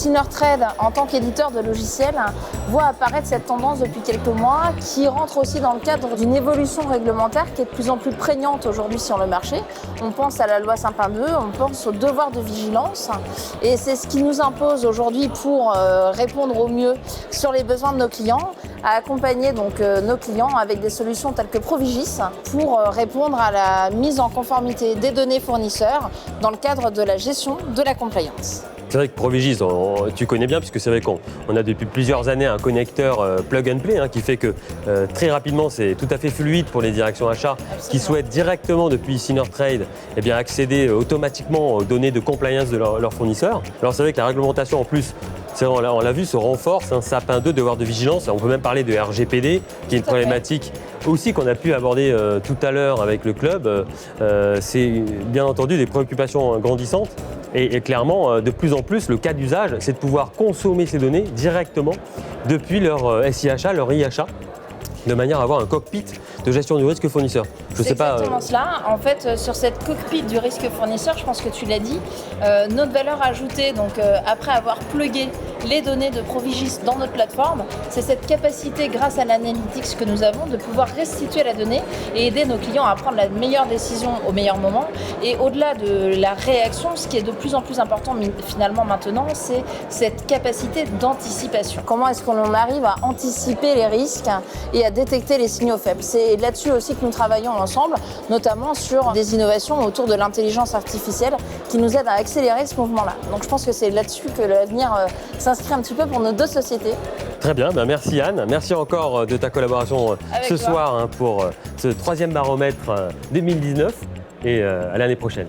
Synertrade, en tant qu'éditeur de logiciels, voit apparaître cette tendance depuis quelques mois qui rentre aussi dans le cadre d'une évolution réglementaire qui est de plus en plus prégnante aujourd'hui sur le marché. On pense à la loi Sapin 2, on pense au devoir de vigilance et c'est ce qui nous impose aujourd'hui pour répondre au mieux sur les besoins de nos clients, à accompagner donc nos clients avec des solutions telles que Provigis pour répondre à la mise en conformité des données fournisseurs dans le cadre de la gestion de la compliance. C'est vrai que Provigis, tu connais bien, puisque c'est vrai qu'on a depuis plusieurs années un connecteur plug and play qui fait que très rapidement, c'est tout à fait fluide pour les directions achats qui souhaitent directement depuis Synertrade accéder automatiquement aux données de compliance de leurs fournisseurs. Alors c'est vrai que la réglementation en plus, on l'a vu, se renforce, Sapin 2, devoir de vigilance. On peut même parler de RGPD, qui est une problématique aussi qu'on a pu aborder tout à l'heure avec le club. C'est bien entendu des préoccupations grandissantes. Et clairement, de plus en plus, le cas d'usage, c'est de pouvoir consommer ces données directement depuis leur SIHA, leur IHA, de manière à avoir un cockpit de gestion du risque fournisseur. C'est exactement cela. En fait, sur cette cockpit du risque fournisseur, je pense que tu l'as dit, notre valeur ajoutée, donc après avoir plugué les données de Provigis dans notre plateforme, c'est cette capacité, grâce à l'analytics que nous avons, de pouvoir restituer la donnée et aider nos clients à prendre la meilleure décision au meilleur moment. Et au-delà de la réaction, ce qui est de plus en plus important finalement maintenant, c'est cette capacité d'anticipation. Comment est-ce qu'on arrive à anticiper les risques et à détecter les signaux faibles? C'est là-dessus aussi que nous travaillons ensemble, notamment sur des innovations autour de l'intelligence artificielle qui nous aident à accélérer ce mouvement-là. Donc je pense que c'est là-dessus que l'avenir s'inscrit un petit peu pour nos deux sociétés. Très bien, merci Anne. Merci encore de ta collaboration ce soir pour ce 3e baromètre 2019 et à l'année prochaine.